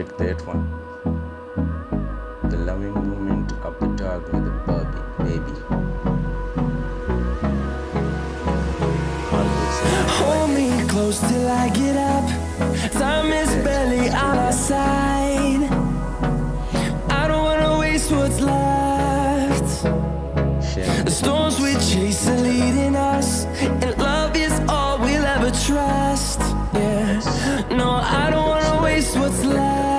check that one. The loving movement of the dog with the baby. Hold me close till I get up. Time is barely on our side. I don't wanna waste what's left. The storms we chase are leading us, and love is all we'll ever trust. Yeah, no, I don't wanna waste what's left.